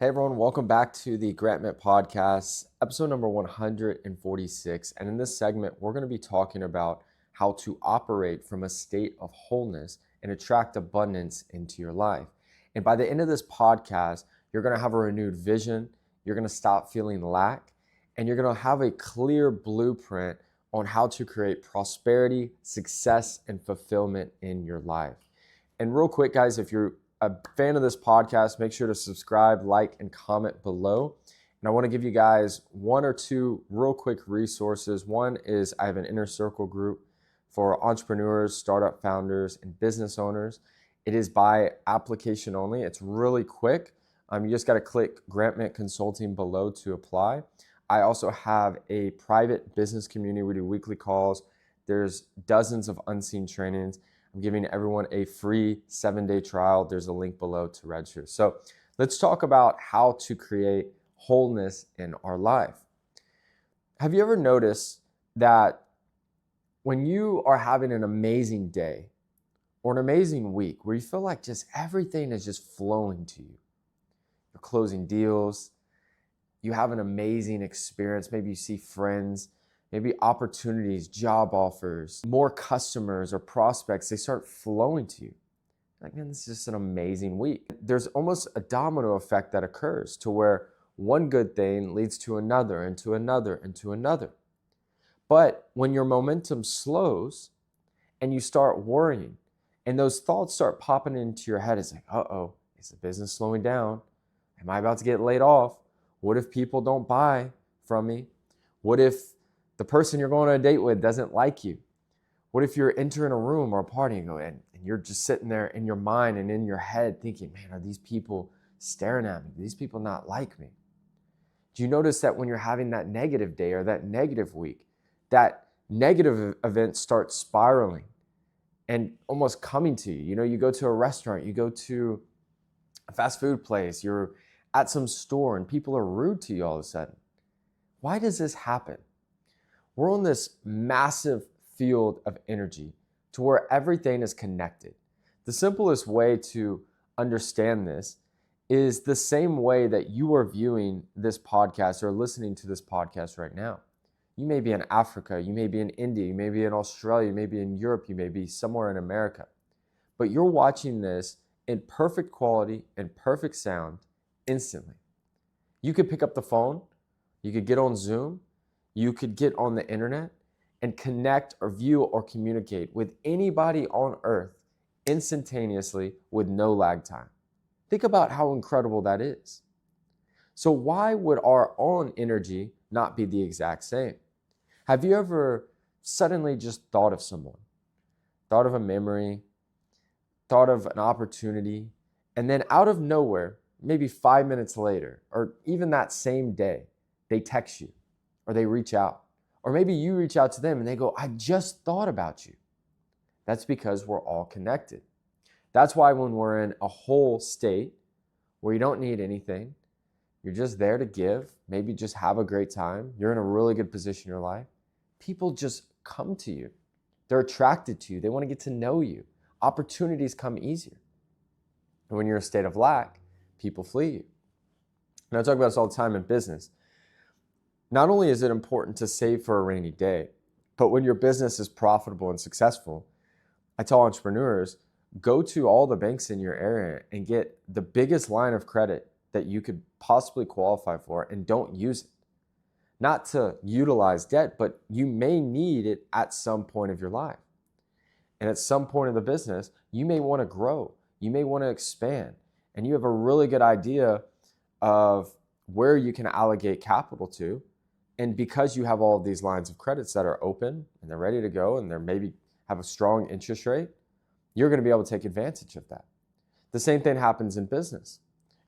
Hey everyone, welcome back to the Mitt podcast, episode number 146. And in this segment, we're going to be talking about how to operate from a state of wholeness and attract abundance into your life. And by the end of this podcast, you're going to have a renewed vision, you're going to stop feeling lack, and you're going to have a clear blueprint on how to create prosperity, success, and fulfillment in your life. And real quick, guys, if you're a fan of this podcast, make sure to subscribe, like, and comment below. And I want to give you guys one or two real quick resources. One is I have an inner circle group for entrepreneurs, startup founders, and business owners. It is by application only. It's really quick. You just got to click Grant Mitt Consulting below to apply. I also have a private business community. We do weekly calls. There's dozens of unseen trainings. I'm giving everyone a free 7-day trial. There's a link below to register. So let's talk about how to create wholeness in our life. Have you ever noticed that when you are having an amazing day or an amazing week where you feel like just everything is just flowing to you? You're closing deals, you have an amazing experience, maybe you see friends, maybe opportunities, job offers, more customers or prospects, they start flowing to you. Like, man, this is just an amazing week. There's almost a domino effect that occurs to where one good thing leads to another and to another and to another. But when your momentum slows and you start worrying and those thoughts start popping into your head, it's like, uh-oh, is the business slowing down? Am I about to get laid off? What if people don't buy from me? What if the person you're going on a date with doesn't like you? What if you're entering a room or a party and you're just sitting there in your mind and in your head thinking, man, are these people staring at me? Do these people not like me? Do you notice that when you're having that negative day or that negative week, that negative event starts spiraling and almost coming to you? You know, you go to a restaurant, you go to a fast food place, you're at some store and people are rude to you all of a sudden. Why does this happen? We're on this massive field of energy to where everything is connected. The simplest way to understand this is the same way that you are viewing this podcast or listening to this podcast right now. You may be in Africa, you may be in India, you may be in Australia, you may be in Europe, you may be somewhere in America. But you're watching this in perfect quality and perfect sound instantly. You could pick up the phone, you could get on Zoom, you could get on the internet and connect or view or communicate with anybody on earth instantaneously with no lag time. Think about how incredible that is. So why would our own energy not be the exact same? Have you ever suddenly just thought of someone, thought of a memory, thought of an opportunity, and then out of nowhere, maybe 5 minutes later, or even that same day, they text you or they reach out, or maybe you reach out to them and they go, I just thought about you. That's because we're all connected. That's why when we're in a whole state where you don't need anything, you're just there to give, maybe just have a great time, you're in a really good position in your life, people just come to you. They're attracted to you. They want to get to know you. Opportunities come easier. And when you're in a state of lack, people flee you. And I talk about this all the time in business. Not only is it important to save for a rainy day, but when your business is profitable and successful, I tell entrepreneurs, go to all the banks in your area and get the biggest line of credit that you could possibly qualify for and don't use it. Not to utilize debt, but you may need it at some point of your life. And at some point of the business, you may want to grow. You may want to expand. And you have a really good idea of where you can allocate capital to. And because you have all of these lines of credits that are open and they're ready to go and they're maybe have a strong interest rate, you're going to be able to take advantage of that. The same thing happens in business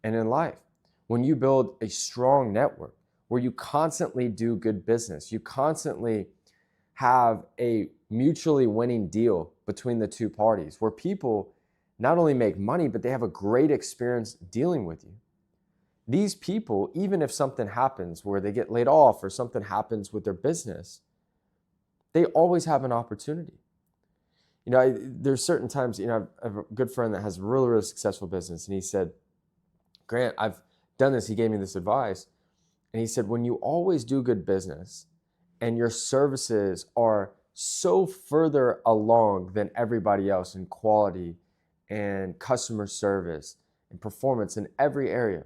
and in life. When you build a strong network where you constantly do good business, you constantly have a mutually winning deal between the two parties where people not only make money, but they have a great experience dealing with you. These people, even if something happens where they get laid off or something happens with their business, they always have an opportunity. You know, there's certain times, I have a good friend that has a really, really successful business. And he said, Grant, I've done this, he gave me this advice. And he said, when you always do good business and your services are so further along than everybody else in quality and customer service and performance in every area,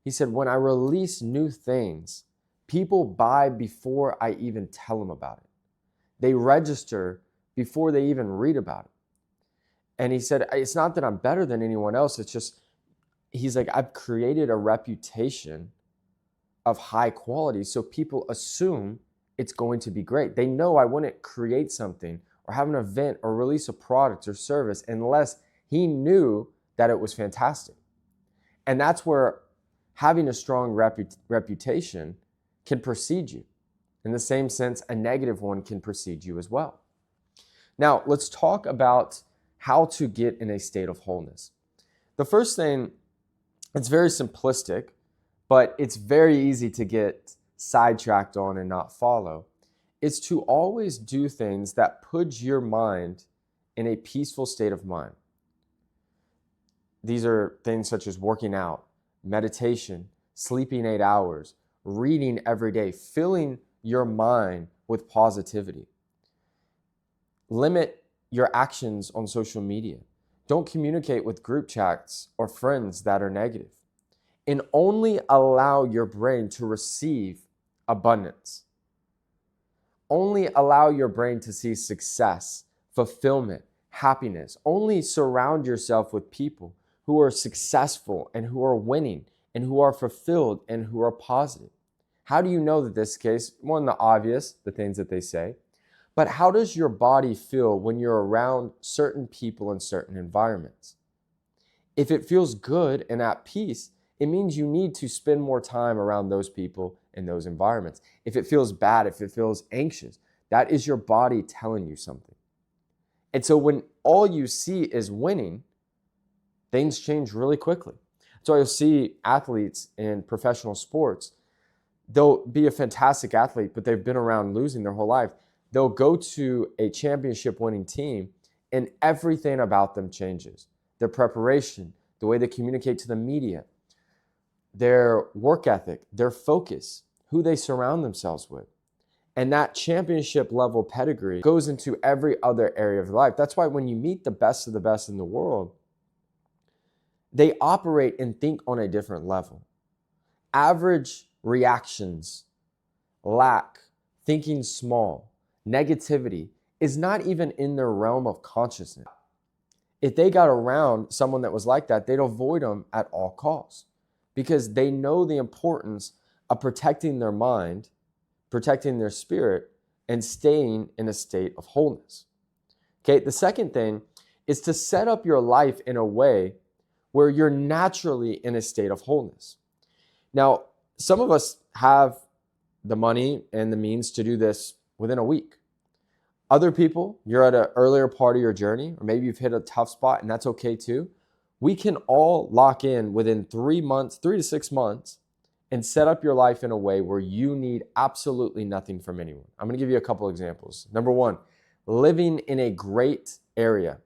he said, when I release new things, people buy before I even tell them about it. They register before they even read about it. And he said, it's not that I'm better than anyone else. It's just, he's like, I've created a reputation of high quality, so people assume it's going to be great. They know I wouldn't create something or have an event or release a product or service unless he knew that it was fantastic. And that's where having a strong reputation can precede you. In the same sense, a negative one can precede you as well. Now, let's talk about how to get in a state of wholeness. The first thing, it's very simplistic, but it's very easy to get sidetracked on and not follow. It's to always do things that put your mind in a peaceful state of mind. These are things such as working out, meditation, sleeping 8 hours, reading every day, filling your mind with positivity. Limit your actions on social media. Don't communicate with group chats or friends that are negative. And only allow your brain to receive abundance. Only allow your brain to see success, fulfillment, happiness. Only surround yourself with people who are successful and who are winning and who are fulfilled and who are positive. How do you know that this case? One, the obvious, the things that they say. But how does your body feel when you're around certain people in certain environments? If it feels good and at peace, it means you need to spend more time around those people in those environments. If it feels bad, if it feels anxious, that is your body telling you something. And so when all you see is winning, things change really quickly. So you'll see athletes in professional sports, they'll be a fantastic athlete, but they've been around losing their whole life. They'll go to a championship winning team and everything about them changes. Their preparation, the way they communicate to the media, their work ethic, their focus, who they surround themselves with. And that championship level pedigree goes into every other area of life. That's why when you meet the best of the best in the world, they operate and think on a different level. Average reactions, lack, thinking small, negativity is not even in their realm of consciousness. If they got around someone that was like that, they'd avoid them at all costs because they know the importance of protecting their mind, protecting their spirit, and staying in a state of wholeness. Okay, the second thing is to set up your life in a way where you're naturally in a state of wholeness. Now, some of us have the money and the means to do this within a week. Other people, you're at an earlier part of your journey, or maybe you've hit a tough spot, and that's okay too. We can all lock in within 3 months, 3 to 6 months, and set up your life in a way where you need absolutely nothing from anyone. I'm going to give you a couple examples. Number one, living in a great area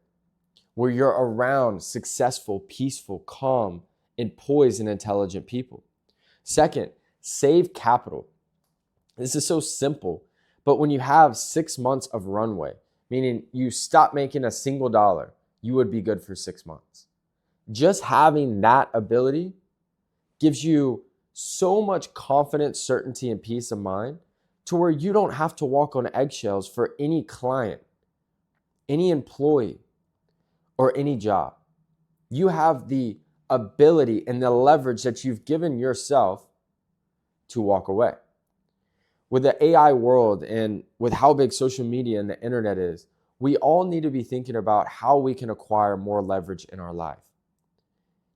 where you're around successful, peaceful, calm, and poised and intelligent people. Second, save capital. This is so simple, but when you have 6 months of runway, meaning you stop making a single dollar, you would be good for 6 months. Just having that ability gives you so much confidence, certainty, and peace of mind to where you don't have to walk on eggshells for any client, any employee, or any job. You have the ability and the leverage that you've given yourself to walk away. With the AI world and with how big social media and the internet is, we all need to be thinking about how we can acquire more leverage in our life.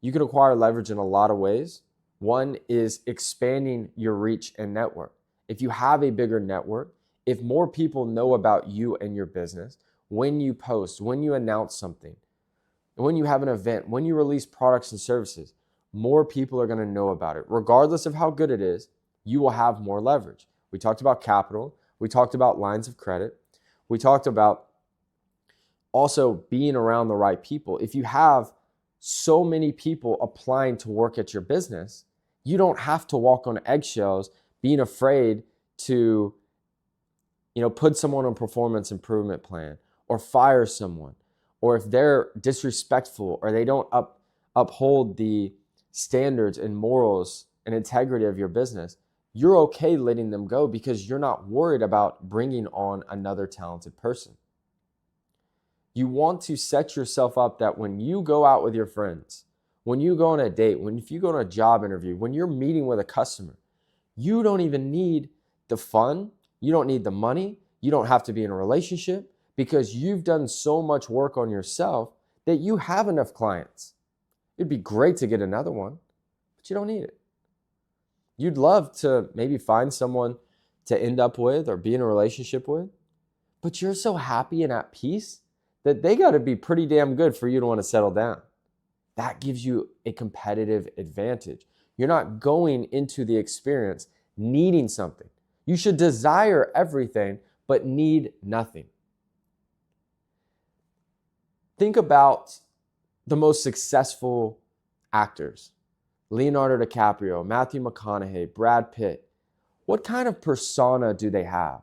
You can acquire leverage in a lot of ways. One is expanding your reach and network. If you have a bigger network, if more people know about you and your business, when you post, when you announce something, when you have an event, when you release products and services, more people are going to know about it. Regardless of how good it is, you will have more leverage. We talked about capital. We talked about lines of credit. We talked about also being around the right people. If you have so many people applying to work at your business, You don't have to walk on eggshells being afraid to, put someone on a performance improvement plan or fire someone, or if they're disrespectful or they don't uphold the standards and morals and integrity of your business. You're okay letting them go because you're not worried about bringing on another talented person. You want to set yourself up that when you go out with your friends, when you go on a date, if you go on a job interview, when you're meeting with a customer, you don't even need the fun. You don't need the money. You don't have to be in a relationship because you've done so much work on yourself that you have enough clients. It'd be great to get another one, but you don't need it. You'd love to maybe find someone to end up with or be in a relationship with, but you're so happy and at peace that they got to be pretty damn good for you to want to settle down. That gives you a competitive advantage. You're not going into the experience needing something. You should desire everything, but need nothing. Think about the most successful actors. Leonardo DiCaprio, Matthew McConaughey, Brad Pitt. What kind of persona do they have?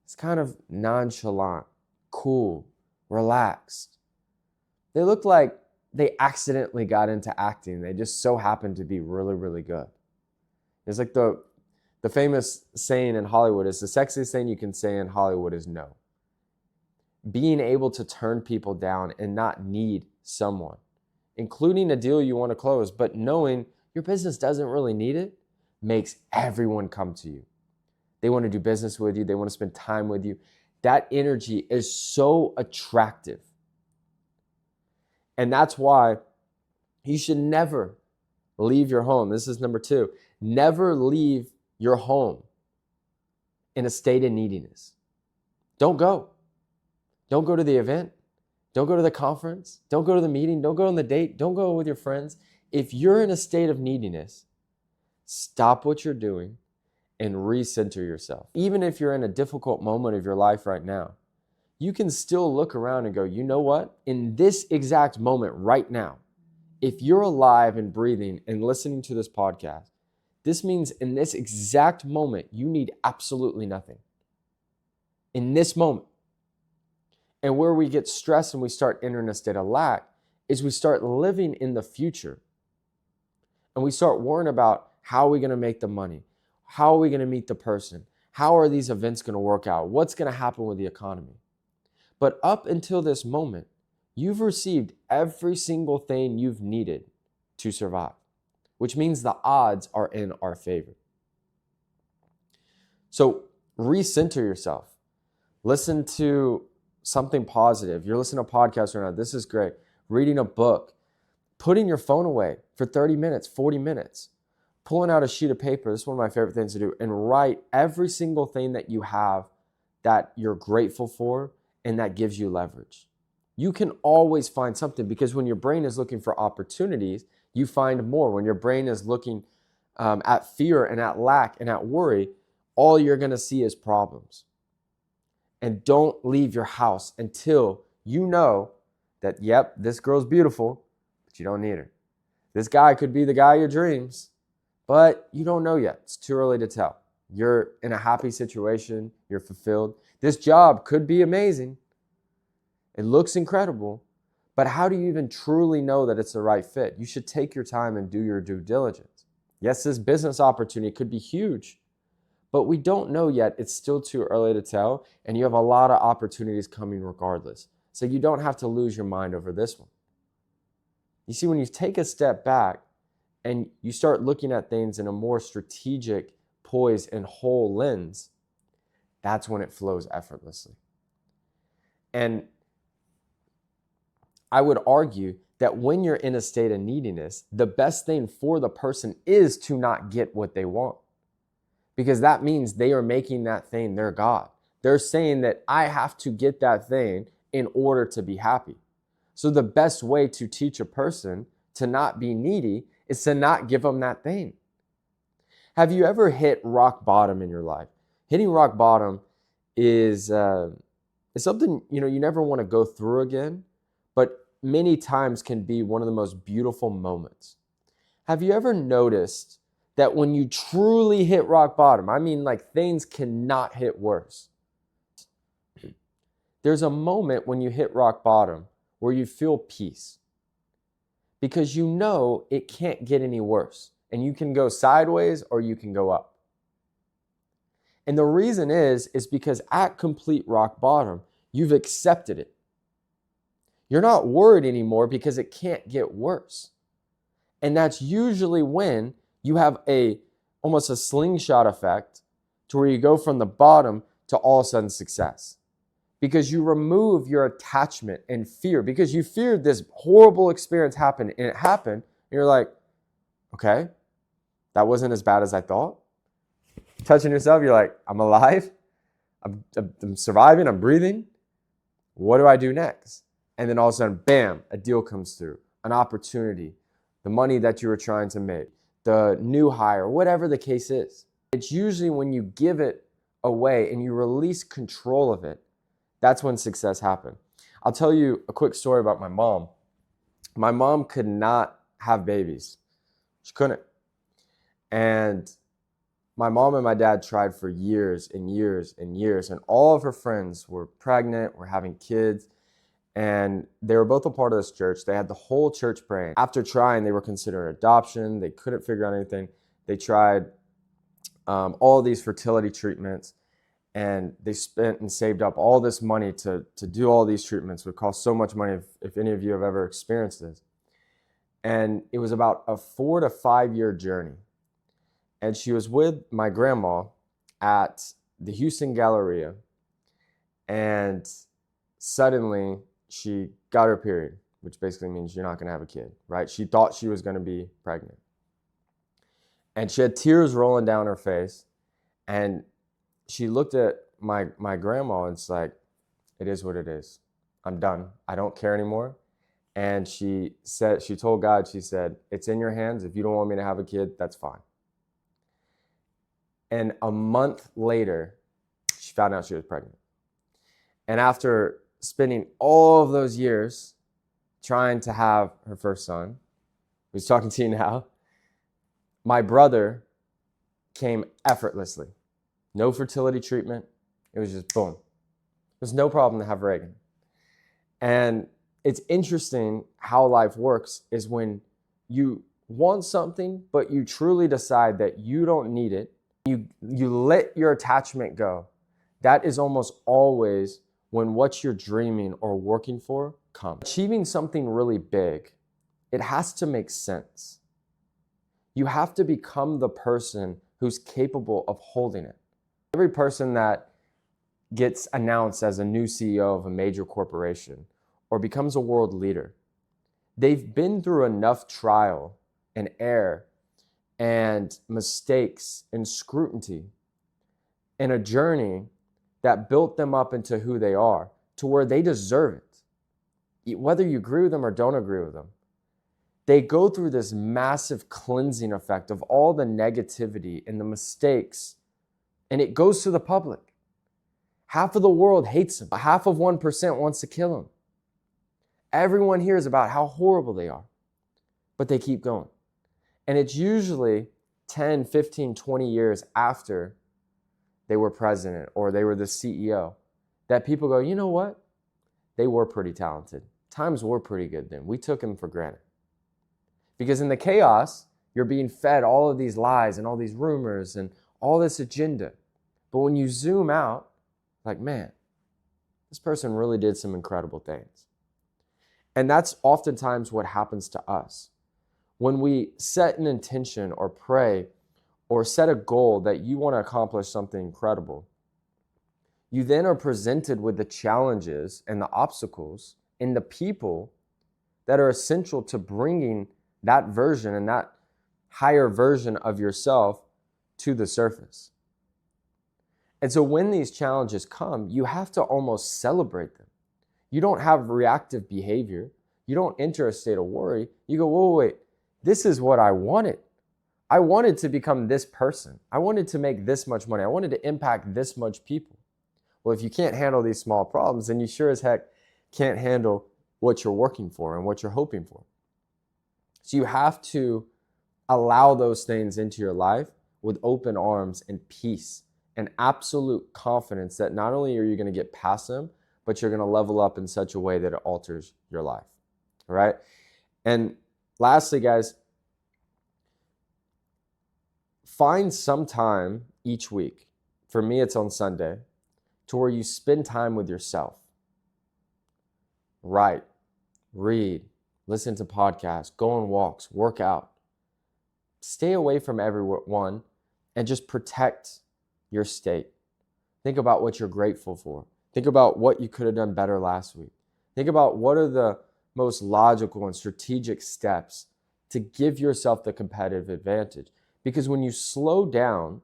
It's kind of nonchalant, cool, relaxed. They look like they accidentally got into acting. They just so happened to be really, really good. It's like the famous saying in Hollywood is the sexiest thing you can say in Hollywood is no. Being able to turn people down and not need someone, including a deal you want to close, but knowing your business doesn't really need it, makes everyone come to you. They want to do business with you. They want to spend time with you. That energy is so attractive. And that's why you should never leave your home. This is number 2. Never leave your home in a state of neediness. Don't go. Don't go to the event. Don't go to the conference. Don't go to the meeting. Don't go on the date. Don't go with your friends. If you're in a state of neediness, stop what you're doing and recenter yourself. Even if you're in a difficult moment of your life right now, you can still look around and go, you know what? In this exact moment right now, if you're alive and breathing and listening to this podcast, this means in this exact moment, you need absolutely nothing. In this moment. And where we get stressed and we start entering a state of lack is we start living in the future. And we start worrying about how are we going to make the money? How are we going to meet the person? How are these events going to work out? What's going to happen with the economy? But up until this moment, you've received every single thing you've needed to survive, which means the odds are in our favor. So recenter yourself. Listen to something positive. You're listening to a podcast right now. This is great. Reading a book, putting your phone away for 30 minutes, 40 minutes, pulling out a sheet of paper. This is one of my favorite things to do, and write every single thing that you have that you're grateful for and that gives you leverage. You can always find something because when your brain is looking for opportunities, you find more. When your brain is looking at fear and at lack and at worry, all you're going to see is problems. And don't leave your house until you know that, yep, this girl's beautiful, but you don't need her. This guy could be the guy of your dreams, but you don't know yet. It's too early to tell. You're in a happy situation. You're fulfilled. This job could be amazing. It looks incredible, but how do you even truly know that it's the right fit? You should take your time and do your due diligence. Yes, this business opportunity could be huge, but we don't know yet. It's still too early to tell, and you have a lot of opportunities coming regardless. So you don't have to lose your mind over this one. You see, when you take a step back and you start looking at things in a more strategic, poised, and whole lens, that's when it flows effortlessly. And I would argue that when you're in a state of neediness, the best thing for the person is to not get what they want. Because that means they are making that thing their God. They're saying that I have to get that thing in order to be happy. So the best way to teach a person to not be needy is to not give them that thing. Have you ever hit rock bottom in your life? Hitting rock bottom is something you never want to go through again, but many times can be one of the most beautiful moments. Have you ever noticed that when you truly hit rock bottom, I mean like things cannot hit worse. There's a moment when you hit rock bottom where you feel peace because you know it can't get any worse and you can go sideways or you can go up. And the reason is because at complete rock bottom, you've accepted it. You're not worried anymore because it can't get worse. And that's usually when you have almost a slingshot effect to where you go from the bottom to all of a sudden success. Because you remove your attachment and fear, because you feared this horrible experience happened and it happened. And you're like, okay, that wasn't as bad as I thought. Touching yourself, you're like, I'm alive. I'm surviving. I'm breathing. What do I do next? And then all of a sudden, bam, a deal comes through, an opportunity, the money that you were trying to make, the new hire, whatever the case is. It's usually when you give it away and you release control of it, that's when success happened. I'll tell you a quick story about my mom. My mom could not have babies. She couldn't. And my mom and my dad tried for years and years and years, and all of her friends were pregnant, were having kids, and they were both a part of this church. They had the whole church praying. After trying, they were considering adoption. They couldn't figure out anything. They tried all these fertility treatments, and they spent and saved up all this money to do all these treatments. It would cost so much money if any of you have ever experienced this. And it was about a 4 to 5 year journey. And she was with my grandma at the Houston Galleria, and suddenly she got her period, which basically means you're not going to have a kid, right? She thought she was going to be pregnant. And she had tears rolling down her face, and she looked at my grandma and it's like, it is what it is. I'm done. I don't care anymore. And she told God, she said, it's in your hands. If you don't want me to have a kid, that's fine. And a month later, she found out she was pregnant. And after spending all of those years trying to have her first son, who's talking to you now, my brother came effortlessly. No fertility treatment. It was just boom. There's no problem to have Reagan. And it's interesting how life works is when you want something, but you truly decide that you don't need it. You let your attachment go. That is almost always when what you're dreaming or working for comes. Achieving something really big, it has to make sense. You have to become the person who's capable of holding it. Every person that gets announced as a new CEO of a major corporation or becomes a world leader, they've been through enough trial and error and mistakes and scrutiny in a journey that built them up into who they are to where they deserve it. Whether you agree with them or don't agree with them, they go through this massive cleansing effect of all the negativity and the mistakes, and it goes to the public. Half of the world hates them. Half of 1% wants to kill them. Everyone hears about how horrible they are, but they keep going. And it's usually 10, 15, 20 years after they were president or they were the CEO that people go, you know what? They were pretty talented. Times were pretty good then. We took them for granted. Because in the chaos, you're being fed all of these lies and all these rumors and all this agenda. But when you zoom out, like, man, this person really did some incredible things. And that's oftentimes what happens to us. When we set an intention or pray or set a goal that you want to accomplish something incredible, you then are presented with the challenges and the obstacles and the people that are essential to bringing that version and that higher version of yourself to the surface. And so when these challenges come, you have to almost celebrate them. You don't have reactive behavior. You don't enter a state of worry. You go, whoa, wait, this is what I wanted. I wanted to become this person. I wanted to make this much money. I wanted to impact this much people. Well, if you can't handle these small problems, then you sure as heck can't handle what you're working for and what you're hoping for. So you have to allow those things into your life with open arms and peace and absolute confidence that not only are you going to get past them, but you're going to level up in such a way that it alters your life. All right. And lastly, guys, find some time each week. For me, it's on Sunday, to where you spend time with yourself. Write, read, listen to podcasts, go on walks, work out. Stay away from everyone and just protect your state. Think about what you're grateful for. Think about what you could have done better last week. Think about what are the most logical and strategic steps to give yourself the competitive advantage. Because when you slow down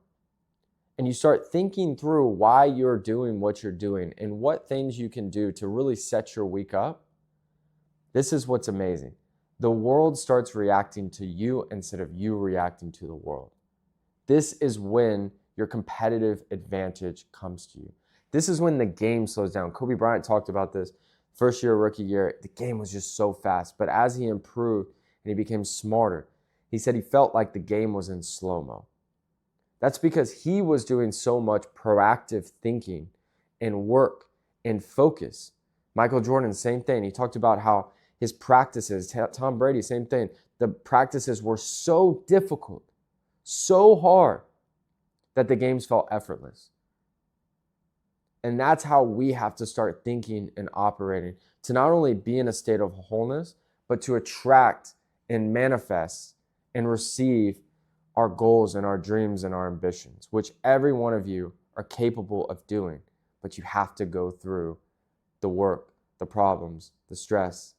and you start thinking through why you're doing what you're doing and what things you can do to really set your week up, this is what's amazing. The world starts reacting to you instead of you reacting to the world. This is when your competitive advantage comes to you. This is when the game slows down. Kobe Bryant talked about this. First year, rookie year, the game was just so fast. But as he improved and he became smarter, he said he felt like the game was in slow-mo. That's because he was doing so much proactive thinking and work and focus. Michael Jordan, same thing. He talked about how his practices, Tom Brady, same thing. The practices were so difficult, so hard, that the games felt effortless. And that's how we have to start thinking and operating, to not only be in a state of wholeness, but to attract and manifest and receive our goals and our dreams and our ambitions, which every one of you are capable of doing. But you have to go through the work, the problems, the stress.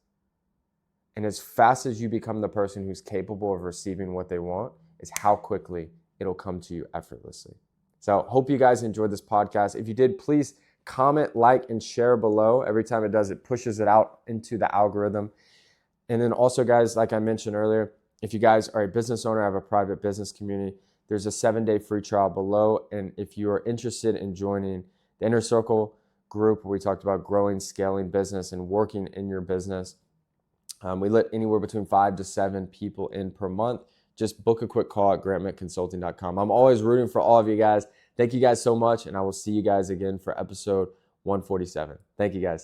And as fast as you become the person who's capable of receiving what they want, is how quickly it'll come to you effortlessly. So hope you guys enjoyed this podcast. If you did, please comment, like, and share below. Every time it does, it pushes it out into the algorithm. And then also, guys, like I mentioned earlier, if you guys are a business owner, I have a private business community. There's a 7-day free trial below. And if you are interested in joining the Inner Circle group, where we talked about growing, scaling business, and working in your business, we let anywhere between 5 to 7 people in per month. Just book a quick call at grantmentconsulting.com. I'm always rooting for all of you guys. Thank you guys so much, and I will see you guys again for episode 147. Thank you, guys.